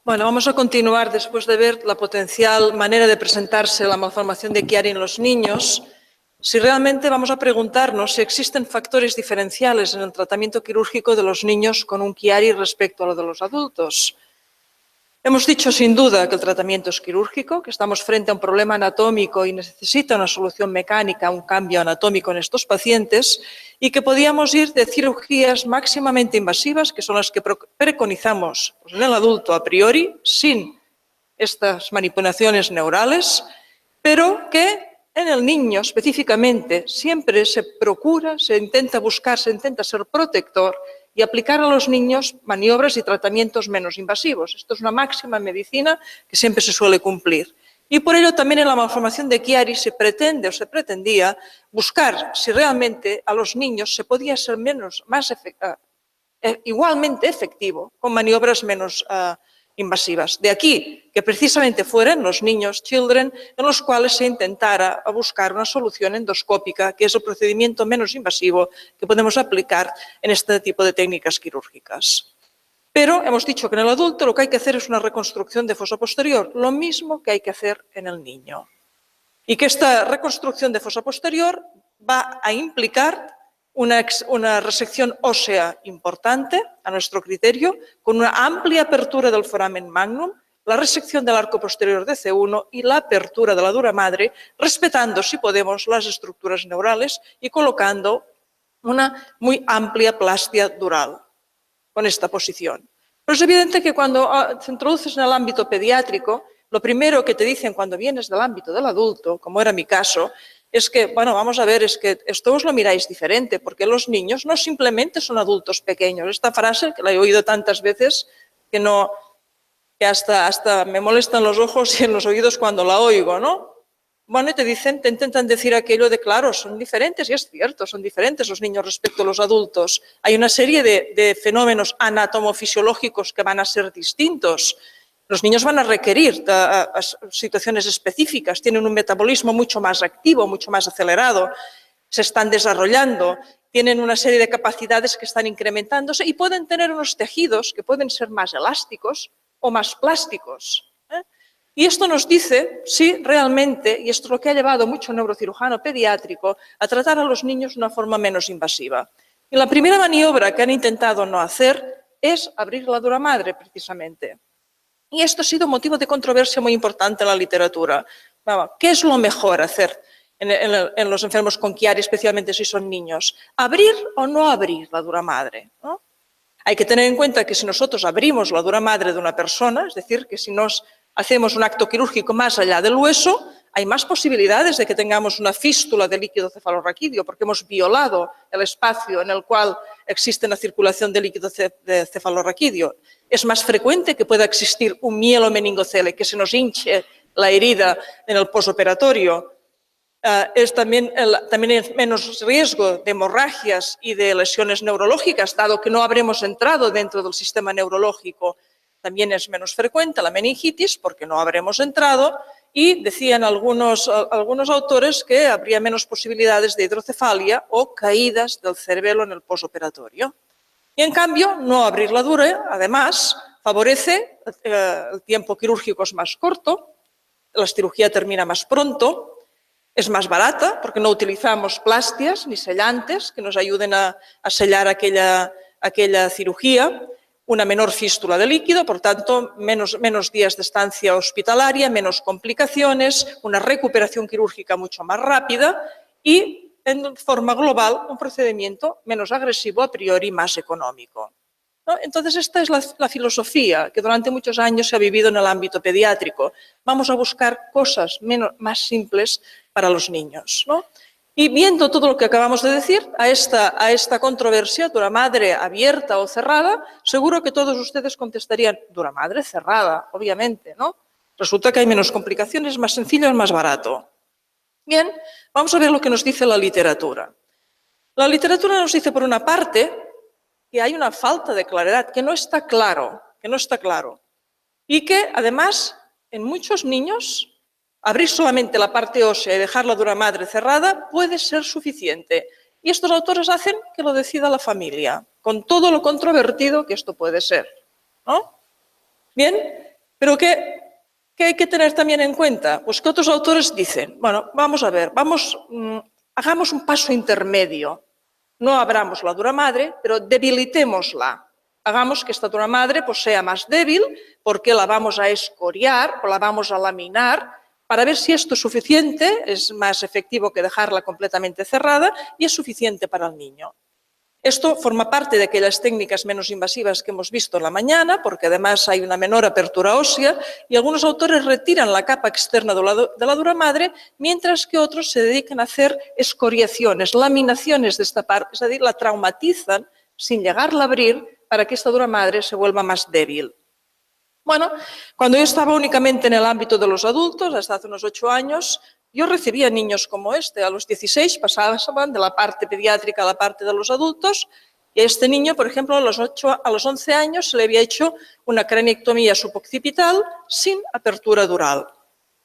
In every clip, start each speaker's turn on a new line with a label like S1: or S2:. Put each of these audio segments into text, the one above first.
S1: Bueno, vamos a continuar después de ver la potencial manera de presentarse la malformación de Chiari en los niños. Si realmente vamos a preguntarnos si existen factores diferenciales en el tratamiento quirúrgico de los niños con un Chiari respecto a lo de los adultos. Hemos dicho sin duda que el tratamiento es quirúrgico, que estamos frente a un problema anatómico y necesita una solución mecánica, un cambio anatómico en estos pacientes, y que podíamos ir de cirugías máximamente invasivas, que son las que preconizamos en el adulto a priori, sin estas manipulaciones neurales, pero que en el niño específicamente siempre se procura, se intenta buscar, se intenta ser protector y aplicar a los niños maniobras y tratamientos menos invasivos. Esto es una máxima en medicina que siempre se suele cumplir. Y por ello también en la malformación de Chiari se pretende o se pretendía buscar si realmente a los niños se podía ser igualmente efectivo con maniobras menos invasivas. De aquí que precisamente fueran los niños, children, en los cuales se intentara buscar una solución endoscópica, que es el procedimiento menos invasivo que podemos aplicar en este tipo de técnicas quirúrgicas. Pero hemos dicho que en el adulto lo que hay que hacer es una reconstrucción de fosa posterior, lo mismo que hay que hacer en el niño. Y que esta reconstrucción de fosa posterior va a implicar una resección ósea importante, a nuestro criterio, con una amplia apertura del foramen magnum, la resección del arco posterior de C1 y la apertura de la dura madre, respetando, si podemos, las estructuras neurales y colocando una muy amplia plastia dural con esta posición. Pero es evidente que cuando te introduces en el ámbito pediátrico, lo primero que te dicen cuando vienes del ámbito del adulto, como era mi caso, es que, bueno, vamos a ver, es que esto os lo miráis diferente, porque los niños no simplemente son adultos pequeños. Esta frase, que la he oído tantas veces, que hasta me molestan los ojos y en los oídos cuando la oigo, ¿no? Bueno, y te intentan decir aquello de, claro, son diferentes, y es cierto, son diferentes los niños respecto a los adultos. Hay una serie de fenómenos anatomofisiológicos que van a ser distintos. Los niños van a requerir situaciones específicas, tienen un metabolismo mucho más activo, mucho más acelerado, se están desarrollando, tienen una serie de capacidades que están incrementándose y pueden tener unos tejidos que pueden ser más elásticos o más plásticos. Y esto nos dice si realmente, y esto es lo que ha llevado mucho neurocirujano pediátrico, a tratar a los niños de una forma menos invasiva. Y la primera maniobra que han intentado no hacer es abrir la dura madre, precisamente. Y esto ha sido motivo de controversia muy importante en la literatura. ¿Qué es lo mejor hacer en los enfermos con Chiari, especialmente si son niños? ¿Abrir o no abrir la dura madre? ¿No? Hay que tener en cuenta que si nosotros abrimos la dura madre de una persona, es decir, que si nos hacemos un acto quirúrgico más allá del hueso, hay más posibilidades de que tengamos una fístula de líquido cefalorraquídeo, porque hemos violado el espacio en el cual existe una circulación de líquido cefalorraquídeo. Es más frecuente que pueda existir un mielomeningocele, que se nos hinche la herida en el posoperatorio. También hay menos riesgo de hemorragias y de lesiones neurológicas, dado que no habremos entrado dentro del sistema neurológico. También es menos frecuente la meningitis porque no habremos entrado y decían algunos autores que habría menos posibilidades de hidrocefalia o caídas del cerebelo en el posoperatorio. Y en cambio, no abrir la dura, además, favorece, el tiempo quirúrgico es más corto, la cirugía termina más pronto, es más barata porque no utilizamos plastias ni sellantes que nos ayuden a sellar aquella cirugía, una menor fístula de líquido, por tanto, menos días de estancia hospitalaria, menos complicaciones, una recuperación quirúrgica mucho más rápida y, en forma global, un procedimiento menos agresivo, a priori más económico. ¿No? Entonces, esta es la filosofía que durante muchos años se ha vivido en el ámbito pediátrico. Vamos a buscar cosas más simples para los niños, ¿no? Y viendo todo lo que acabamos de decir, a esta controversia, dura madre abierta o cerrada, seguro que todos ustedes contestarían, dura madre cerrada, obviamente, ¿no? Resulta que hay menos complicaciones, es más sencillo, es más barato. Bien, vamos a ver lo que nos dice la literatura. La literatura nos dice, por una parte, que hay una falta de claridad, que no está claro, y que, además, en muchos niños, abrir solamente la parte ósea y dejar la dura madre cerrada puede ser suficiente. Y estos autores hacen que lo decida la familia, con todo lo controvertido que esto puede ser, ¿no? Bien, Pero ¿qué hay que tener también en cuenta? Pues que otros autores dicen, bueno, vamos a ver, hagamos un paso intermedio. No abramos la dura madre, pero debilitémosla. Hagamos que esta dura madre pues, sea más débil porque la vamos a escoriar o la vamos a laminar para ver si esto es suficiente, es más efectivo que dejarla completamente cerrada y es suficiente para el niño. Esto forma parte de aquellas técnicas menos invasivas que hemos visto en la mañana, porque además hay una menor apertura ósea y algunos autores retiran la capa externa de la dura madre, mientras que otros se dedican a hacer escoriaciones, laminaciones de esta parte, es decir, la traumatizan sin llegarla a abrir para que esta dura madre se vuelva más débil. Bueno, cuando yo estaba únicamente en el ámbito de los adultos, hasta hace unos 8 años, yo recibía niños como este. A los 16 pasaban de la parte pediátrica a la parte de los adultos y a este niño, por ejemplo, a los 11 años se le había hecho una craniectomía suboccipital sin apertura dural,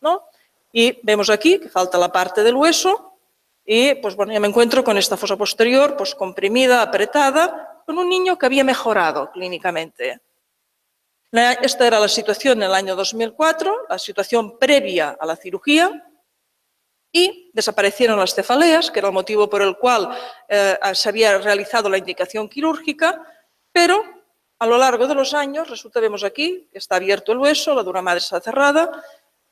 S1: ¿no? Y vemos aquí que falta la parte del hueso y pues bueno, ya me encuentro con esta fosa posterior pues comprimida, apretada, con un niño que había mejorado clínicamente. Esta era la situación en el año 2004, la situación previa a la cirugía, y desaparecieron las cefaleas, que era el motivo por el cual se había realizado la indicación quirúrgica, pero a lo largo de los años, resulta, vemos aquí, que está abierto el hueso, la dura madre está cerrada,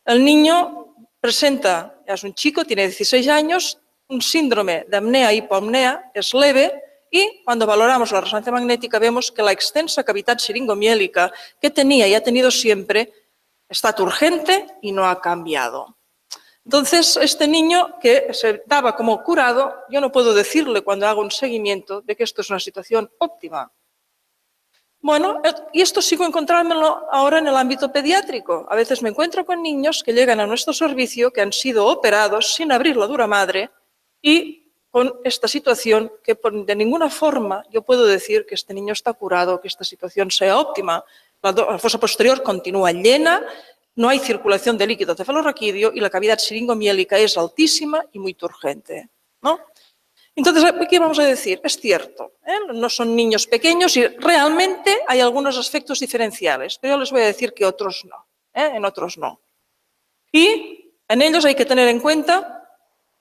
S1: el niño presenta, es un chico, tiene 16 años, un síndrome de apnea-hipoapnea, es leve, y cuando valoramos la resonancia magnética vemos que la extensa cavidad siringomiélica que tenía y ha tenido siempre está turgente y no ha cambiado. Entonces, este niño que se daba como curado, yo no puedo decirle cuando hago un seguimiento de que esto es una situación óptima. Bueno, y esto sigo encontrármelo ahora en el ámbito pediátrico. A veces me encuentro con niños que llegan a nuestro servicio que han sido operados sin abrir la dura madre y con esta situación que de ninguna forma yo puedo decir que este niño está curado, que esta situación sea óptima. La fosa posterior continúa llena, no hay circulación de líquido cefalorraquídeo y la cavidad siringomiélica es altísima y muy turgente, ¿no? Entonces, ¿qué vamos a decir? Es cierto, no son niños pequeños y realmente hay algunos aspectos diferenciales, pero yo les voy a decir que otros no, en otros no. Y en ellos hay que tener en cuenta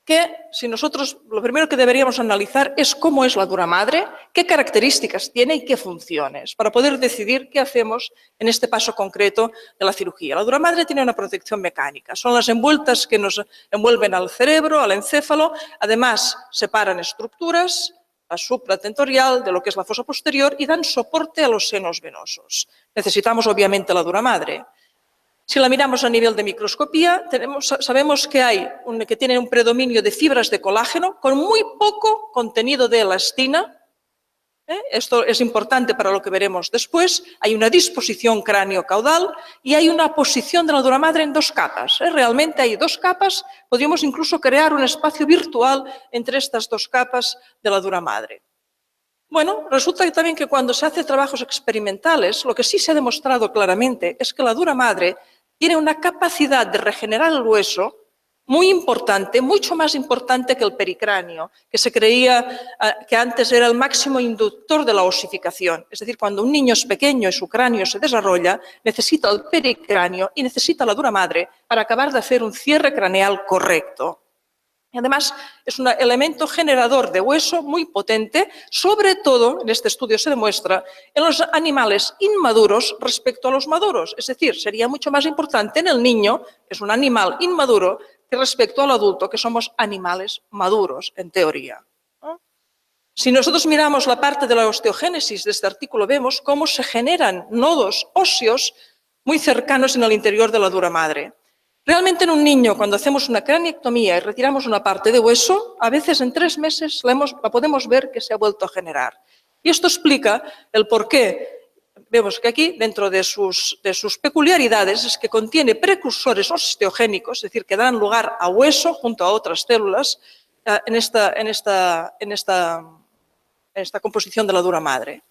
S1: que si nosotros lo primero que deberíamos analizar es cómo es la dura madre, qué características tiene y qué funciones, para poder decidir qué hacemos en este paso concreto de la cirugía. La dura madre tiene una protección mecánica, son las envueltas que nos envuelven al cerebro, al encéfalo, además separan estructuras, la supratentorial de lo que es la fosa posterior y dan soporte a los senos venosos. Necesitamos obviamente la dura madre. Si la miramos a nivel de microscopía, sabemos que tiene un predominio de fibras de colágeno con muy poco contenido de elastina. Esto es importante para lo que veremos después. Hay una disposición cráneo-caudal y hay una posición de la dura madre en 2 capas. Realmente hay 2 capas, podríamos incluso crear un espacio virtual entre estas 2 capas de la dura madre. Bueno, resulta también que cuando se hacen trabajos experimentales, lo que sí se ha demostrado claramente es que la dura madre tiene una capacidad de regenerar el hueso muy importante, mucho más importante que el pericráneo, que se creía que antes era el máximo inductor de la osificación. Es decir, cuando un niño es pequeño y su cráneo se desarrolla, necesita el pericráneo y necesita la dura madre para acabar de hacer un cierre craneal correcto. Y además, es un elemento generador de hueso muy potente, sobre todo, en este estudio se demuestra, en los animales inmaduros respecto a los maduros. Es decir, sería mucho más importante en el niño, que es un animal inmaduro, que respecto al adulto, que somos animales maduros, en teoría. Si nosotros miramos la parte de la osteogénesis de este artículo, vemos cómo se generan nodos óseos muy cercanos en el interior de la dura madre. Realmente en un niño, cuando hacemos una craniectomía y retiramos una parte de hueso, a veces en 3 meses la podemos ver que se ha vuelto a generar. Y esto explica el por qué. Vemos que aquí, dentro de sus peculiaridades, es que contiene precursores osteogénicos, es decir, que dan lugar a hueso junto a otras células en esta composición de la dura madre.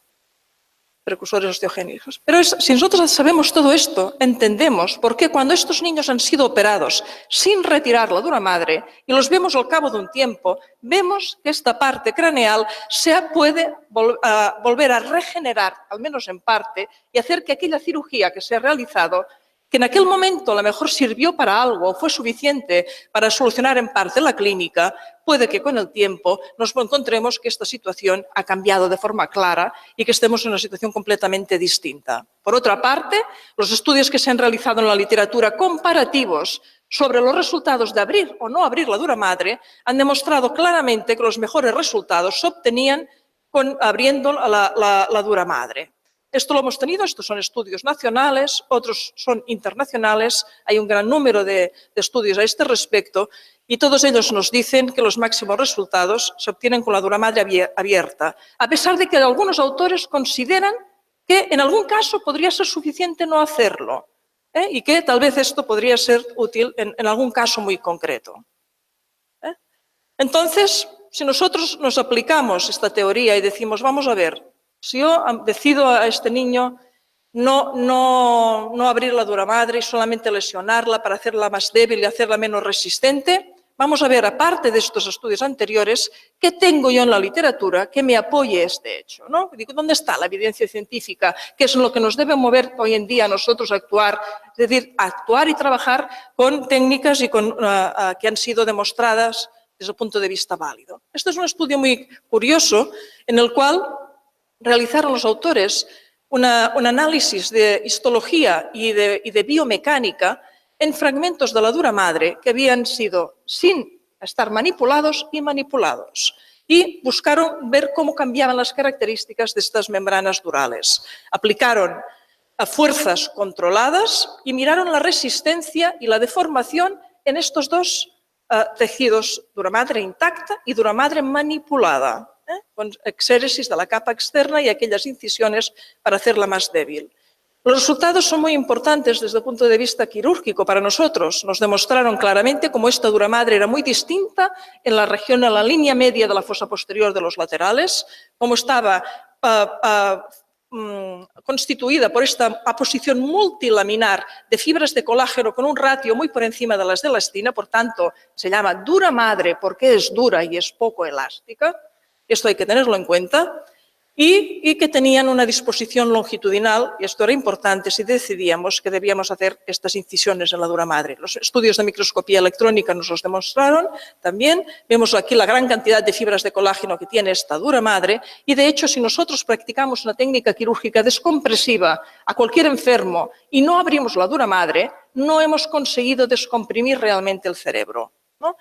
S1: Precursores osteogénicos. Pero si nosotros sabemos todo esto, entendemos por qué cuando estos niños han sido operados sin retirar la dura madre y los vemos al cabo de un tiempo, vemos que esta parte craneal se puede volver a regenerar, al menos en parte, y hacer que aquella cirugía que se ha realizado que en aquel momento a lo mejor sirvió para algo, fue suficiente para solucionar en parte la clínica, puede que con el tiempo nos encontremos que esta situación ha cambiado de forma clara y que estemos en una situación completamente distinta. Por otra parte, los estudios que se han realizado en la literatura comparativos sobre los resultados de abrir o no abrir la dura madre han demostrado claramente que los mejores resultados se obtenían abriendo la dura madre. Esto lo hemos tenido, estos son estudios nacionales, otros son internacionales, hay un gran número de estudios a este respecto y todos ellos nos dicen que los máximos resultados se obtienen con la dura madre abierta, a pesar de que algunos autores consideran que en algún caso podría ser suficiente no hacerlo y que tal vez esto podría ser útil en algún caso muy concreto. Entonces, si nosotros nos aplicamos esta teoría y decimos, vamos a ver, si yo decido a este niño no abrir la dura madre y solamente lesionarla para hacerla más débil y hacerla menos resistente, vamos a ver, aparte de estos estudios anteriores, ¿qué tengo yo en la literatura que me apoye este hecho? ¿No? Digo, ¿dónde está la evidencia científica? ¿Qué es lo que nos debe mover hoy en día a nosotros a actuar? Es decir, actuar y trabajar con técnicas que han sido demostradas desde el punto de vista válido. Este es un estudio muy curioso en el cual realizaron los autores un análisis de histología y de biomecánica en fragmentos de la dura madre que habían sido sin estar manipulados y manipulados. Y buscaron ver cómo cambiaban las características de estas membranas durales. Aplicaron fuerzas controladas y miraron la resistencia y la deformación en estos dos tejidos, dura madre intacta y dura madre manipulada, con exéresis de la capa externa y aquellas incisiones para hacerla más débil. Los resultados son muy importantes desde el punto de vista quirúrgico para nosotros. Nos demostraron claramente cómo esta dura madre era muy distinta en la región, en la línea media de la fosa posterior de los laterales, cómo estaba constituida por esta aposición multilaminar de fibras de colágeno con un ratio muy por encima de las de elastina, por tanto se llama dura madre porque es dura y es poco elástica. Esto hay que tenerlo en cuenta, y que tenían una disposición longitudinal, y esto era importante si decidíamos que debíamos hacer estas incisiones en la dura madre. Los estudios de microscopía electrónica nos los demostraron también. Vemos aquí la gran cantidad de fibras de colágeno que tiene esta dura madre, y de hecho si nosotros practicamos una técnica quirúrgica descompresiva a cualquier enfermo y no abrimos la dura madre, no hemos conseguido descomprimir realmente el cerebro, ¿no?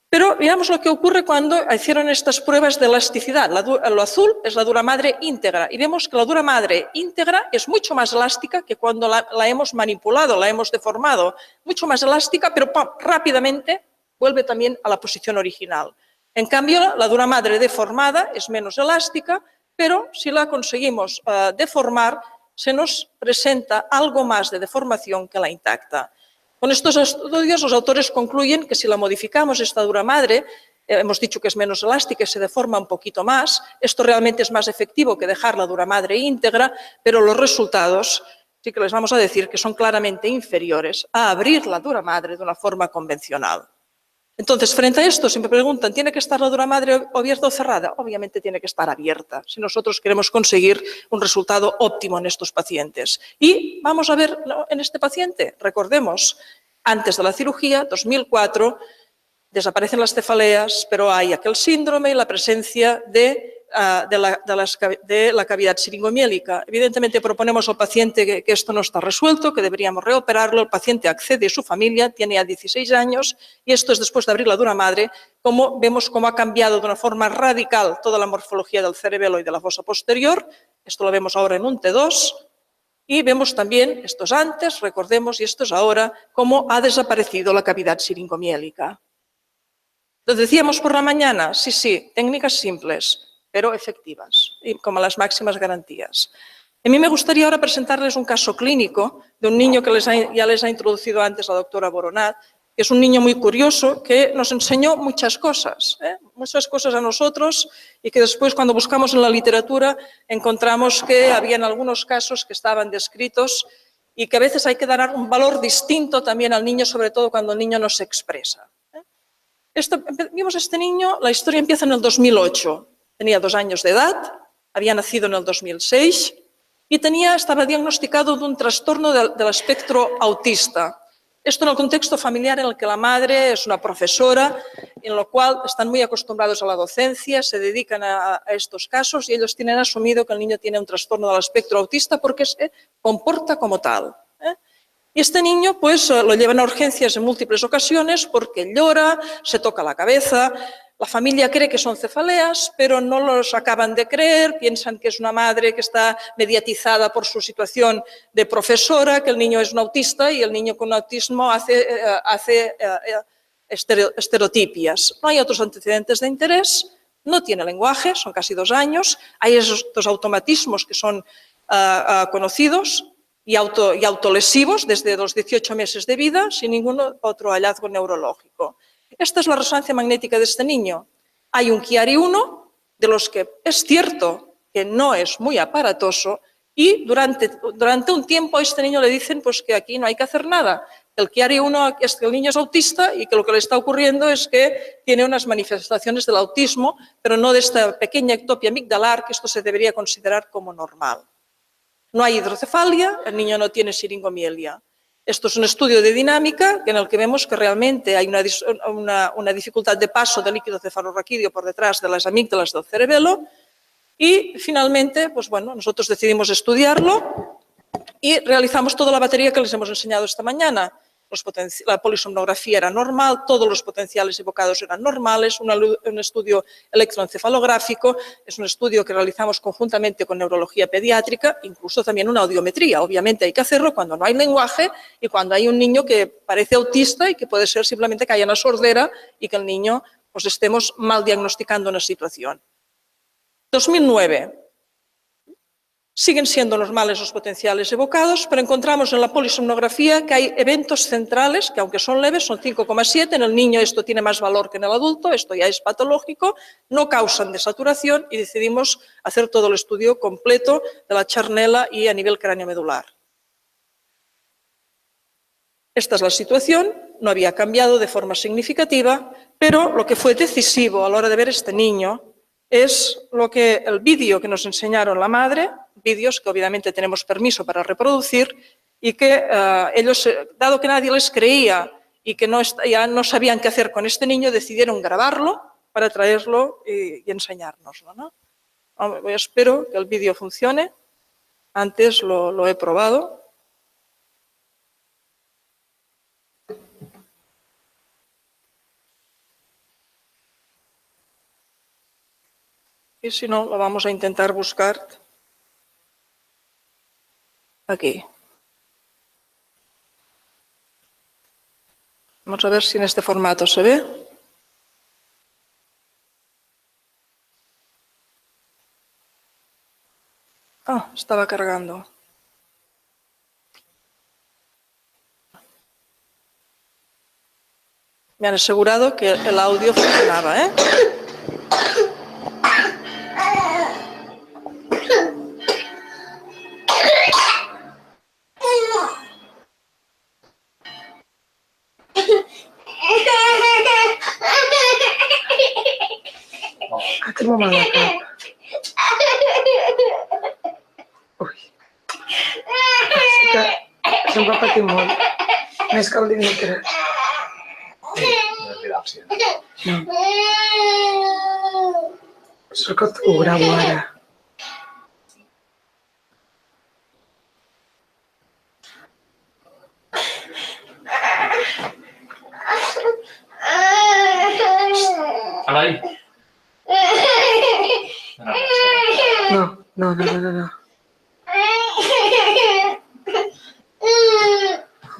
S1: Pero miramos lo que ocurre cuando hicieron estas pruebas de elasticidad. Lo azul es la dura madre íntegra y vemos que la dura madre íntegra es mucho más elástica que cuando la hemos manipulado, la hemos deformado. Mucho más elástica, pero rápidamente vuelve también a la posición original. En cambio, la dura madre deformada es menos elástica, pero si la conseguimos deformar, se nos presenta algo más de deformación que la intacta. Con estos estudios, los autores concluyen que si la modificamos esta dura madre, hemos dicho que es menos elástica y se deforma un poquito más, esto realmente es más efectivo que dejar la dura madre íntegra, pero los resultados sí que les vamos a decir que son claramente inferiores a abrir la dura madre de una forma convencional. Entonces, frente a esto, si me preguntan, ¿tiene que estar la dura madre abierta o cerrada? Obviamente tiene que estar abierta, si nosotros queremos conseguir un resultado óptimo en estos pacientes. Y vamos a ver en este paciente, recordemos, antes de la cirugía, 2004, desaparecen las cefaleas, pero hay aquel síndrome y la presencia de la cavidad siringomiélica. Evidentemente proponemos al paciente que esto no está resuelto, que deberíamos reoperarlo. El paciente accede y su familia, tiene ya 16 años y esto es después de abrir la dura madre, como vemos cómo ha cambiado de una forma radical toda la morfología del cerebelo y de la fosa posterior. Esto lo vemos ahora en un T2 y vemos también, esto es antes, recordemos, y esto es ahora, cómo ha desaparecido la cavidad siringomiélica. Lo decíamos por la mañana, sí, técnicas simples, pero efectivas y como las máximas garantías. A mí me gustaría ahora presentarles un caso clínico de un niño que ya les ha introducido antes la doctora Boronat, que es un niño muy curioso que nos enseñó muchas cosas a nosotros y que después cuando buscamos en la literatura encontramos que había en algunos casos que estaban descritos y que a veces hay que dar un valor distinto también al niño, sobre todo cuando el niño no se expresa. Vimos a este niño, la historia empieza en el 2008. Tenía 2 años de edad, había nacido en el 2006 y estaba diagnosticado de un trastorno del espectro autista. Esto en el contexto familiar en el que la madre es una profesora, en lo cual están muy acostumbrados a la docencia, se dedican a estos casos y ellos tienen asumido que el niño tiene un trastorno del espectro autista porque se comporta como tal. Y este niño pues lo llevan a urgencias en múltiples ocasiones porque llora, se toca la cabeza. La familia cree que son cefaleas, pero no los acaban de creer, piensan que es una madre que está mediatizada por su situación de profesora, que el niño es un autista y el niño con autismo hace estereotipias. No hay otros antecedentes de interés, no tiene lenguaje, son casi 2 años, hay estos automatismos que son conocidos y autolesivos desde los 18 meses de vida sin ningún otro hallazgo neurológico. Esta es la resonancia magnética de este niño. Hay un Chiari-1, de los que es cierto que no es muy aparatoso, y durante un tiempo a este niño le dicen pues, que aquí no hay que hacer nada. El Chiari-1 es que el niño es autista y que lo que le está ocurriendo es que tiene unas manifestaciones del autismo, pero no de esta pequeña ectopia amigdalar, que esto se debería considerar como normal. No hay hidrocefalia, el niño no tiene siringomielia. Esto es un estudio de dinámica en el que vemos que realmente hay una dificultad de paso del líquido cefalorraquídeo por detrás de las amígdalas del cerebelo y finalmente, pues bueno, nosotros decidimos estudiarlo y realizamos toda la batería que les hemos enseñado esta mañana. La polisomnografía era normal, todos los potenciales evocados eran normales, un estudio electroencefalográfico, es un estudio que realizamos conjuntamente con neurología pediátrica, incluso también una audiometría. Obviamente hay que hacerlo cuando no hay lenguaje y cuando hay un niño que parece autista y que puede ser simplemente que haya una sordera y que el niño pues estemos mal diagnosticando una situación. 2009. Siguen siendo normales los potenciales evocados, pero encontramos en la polisomnografía que hay eventos centrales, que aunque son leves, son 5,7. En el niño esto tiene más valor que en el adulto, esto ya es patológico, no causan desaturación y decidimos hacer todo el estudio completo de la charnela y a nivel cráneo-medular. Esta es la situación, no había cambiado de forma significativa, pero lo que fue decisivo a la hora de ver este niño es el vídeo que nos enseñaron la madre, vídeos que obviamente tenemos permiso para reproducir y que ellos, dado que nadie les creía y que ya no sabían qué hacer con este niño, decidieron grabarlo para traerlo y enseñárnoslo, ¿no? Espero que el vídeo funcione. Antes lo he probado. Y si no, lo vamos a intentar buscar aquí. Vamos a ver si en este formato se ve. Estaba cargando. Me han asegurado que el audio funcionaba, ¿eh?
S2: Tengo mal la cap. Ui. Sí que se'm va patir molt. Més que el dimecres. No. Sóc que ho gravo ara.
S3: Alai?
S2: No. Em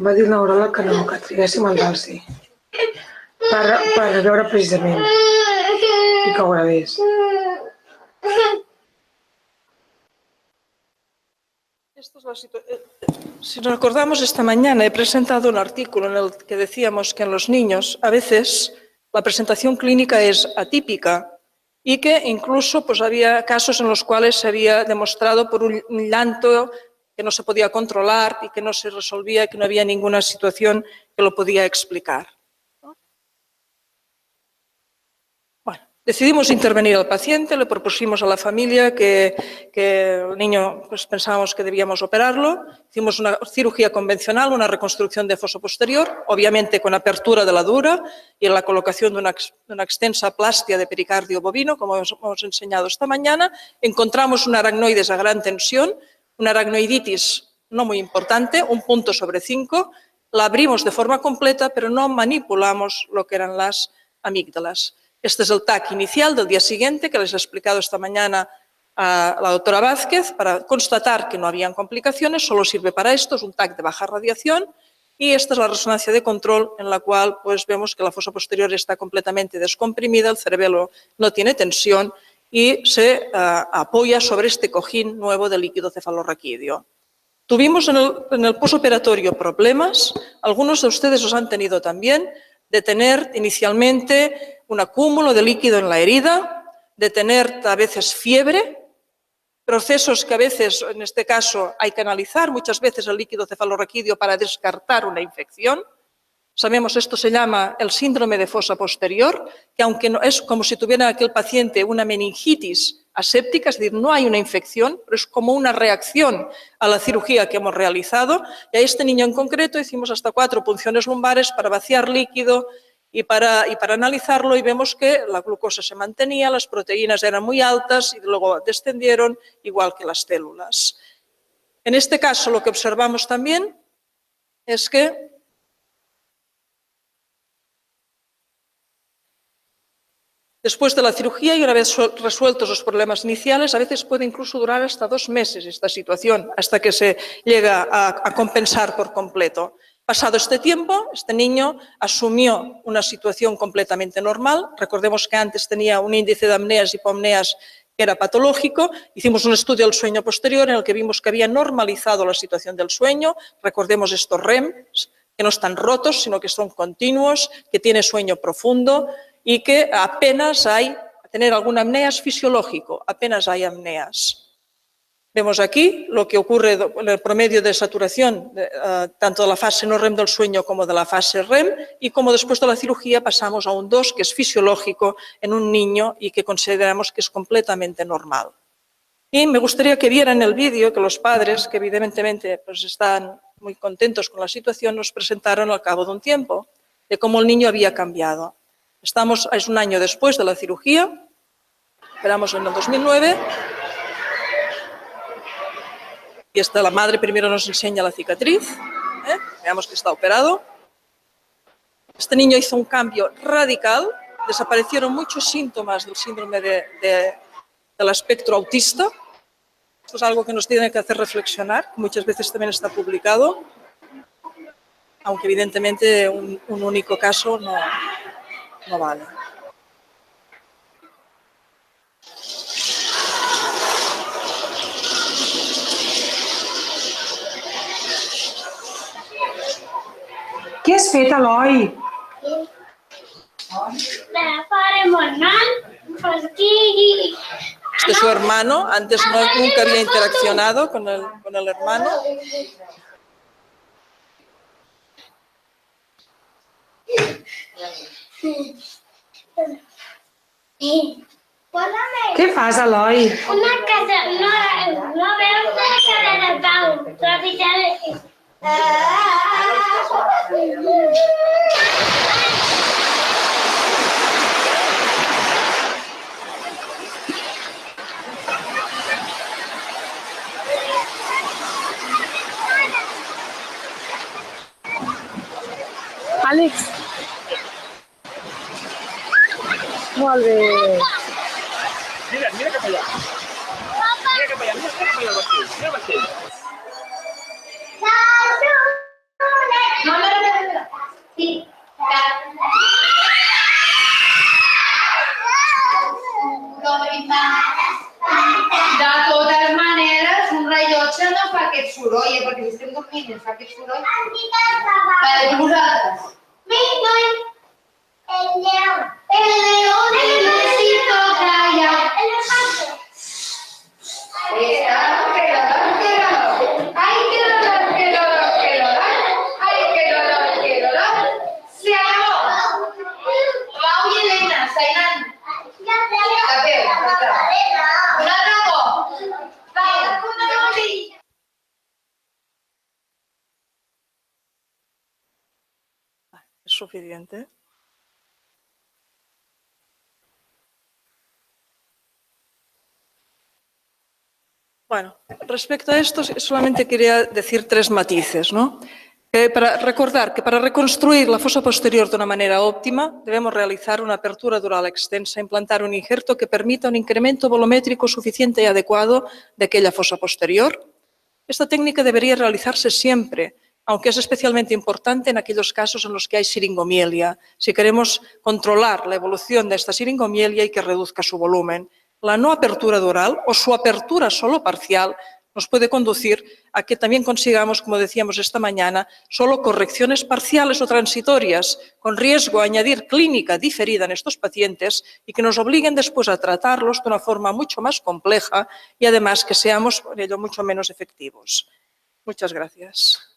S2: va dir el neuròleg que no, que triguéssim el Dalsi. Per veure precisament. I que ho gravés.
S1: Si nos acordamos, esta mañana he presentado un artículo en el que decíamos que en los niños a veces la presentación clínica es atípica y que incluso pues, había casos en los cuales se había demostrado por un llanto que no se podía controlar y que no se resolvía, que no había ninguna situación que lo podía explicar. Bueno, Decidimos intervenir al paciente, le propusimos a la familia que el niño, pues pensábamos que debíamos operarlo. Hicimos una cirugía convencional, una reconstrucción de foso posterior, obviamente con apertura de la dura y la colocación de una extensa plastia de pericardio bovino, como hemos enseñado esta mañana. Encontramos una aracnoides a gran tensión, una aracnoiditis no muy importante, 1 punto sobre 5. La abrimos de forma completa, pero no manipulamos lo que eran las amígdalas. Este es el TAC inicial del día siguiente que les he explicado esta mañana a la doctora Vázquez para constatar que no habían complicaciones, solo sirve para esto, es un TAC de baja radiación y esta es la resonancia de control en la cual pues, vemos que la fosa posterior está completamente descomprimida, el cerebelo no tiene tensión y se apoya sobre este cojín nuevo de líquido cefalorraquídeo. Tuvimos en el posoperatorio problemas, algunos de ustedes los han tenido también, de tener inicialmente un acúmulo de líquido en la herida, de tener a veces fiebre, procesos que a veces, en este caso, hay que analizar muchas veces el líquido cefalorraquídeo para descartar una infección. Sabemos, esto se llama el síndrome de fosa posterior, que aunque no es como si tuviera aquel paciente una meningitis aséptica, es decir, no hay una infección, pero es como una reacción a la cirugía que hemos realizado. Y a este niño en concreto hicimos hasta 4 punciones lumbares para vaciar líquido y para analizarlo y vemos que la glucosa se mantenía, las proteínas eran muy altas y luego descendieron igual que las células. En este caso lo que observamos también es que después de la cirugía y una vez resueltos los problemas iniciales, a veces puede incluso durar hasta 2 meses esta situación, hasta que se llega a compensar por completo. Pasado este tiempo, este niño asumió una situación completamente normal. Recordemos que antes tenía un índice de apneas y hipopneas que era patológico. Hicimos un estudio del sueño posterior en el que vimos que había normalizado la situación del sueño. Recordemos estos REM, que no están rotos, sino que son continuos, que tiene sueño profundo y que apenas hay, tener alguna apnea es fisiológico, apenas hay apneas. Vemos aquí lo que ocurre en el promedio de saturación, tanto de la fase no REM del sueño como de la fase REM, y como después de la cirugía pasamos a un 2, que es fisiológico en un niño y que consideramos que es completamente normal. Y me gustaría que vieran el vídeo que los padres, que evidentemente pues, están muy contentos con la situación, nos presentaron al cabo de un tiempo, de cómo el niño había cambiado. Es un año después de la cirugía, esperamos en el 2009, y la madre primero nos enseña la cicatriz, veamos que está operado. Este niño hizo un cambio radical, desaparecieron muchos síntomas del síndrome del espectro autista. Esto es algo que nos tiene que hacer reflexionar, muchas veces también está publicado, aunque evidentemente un único caso no vale.
S2: Què has fet, Eloi?
S1: Este es su hermano, antes nunca había interaccionado con el hermano.
S2: Què fas, Eloi?
S4: Una casa, no veus la cara de Pau, trepitjant.
S2: Àlex. Molt bé.
S3: Mira cap allà. Mira cap allà, mira cap allà el vestid. Mira el vestid.
S4: Sí.
S5: De totes maneres, un rellotge no fa aquest soroll, perquè si estem dormint i fa aquest soroll... Vale, vosaltres.
S4: El león. El león. El leoncito callado. El elefante.
S5: Ay, qué dolor, qué dolor, qué dolor. Ay, qué dolor, qué dolor. Se acabó. Pau y Elena, Sainan.
S1: suficiente. Bueno, respecto a esto, solamente quería decir 3 matices, ¿no? Para recordar que para reconstruir la fosa posterior de una manera óptima debemos realizar una apertura dural extensa, implantar un injerto que permita un incremento volumétrico suficiente y adecuado de aquella fosa posterior. Esta técnica debería realizarse siempre, aunque es especialmente importante en aquellos casos en los que hay siringomielia, si queremos controlar la evolución de esta siringomielia y que reduzca su volumen. La no apertura dural o su apertura solo parcial nos puede conducir a que también consigamos, como decíamos esta mañana, solo correcciones parciales o transitorias, con riesgo a añadir clínica diferida en estos pacientes y que nos obliguen después a tratarlos de una forma mucho más compleja y además que seamos por ello mucho menos efectivos. Muchas gracias.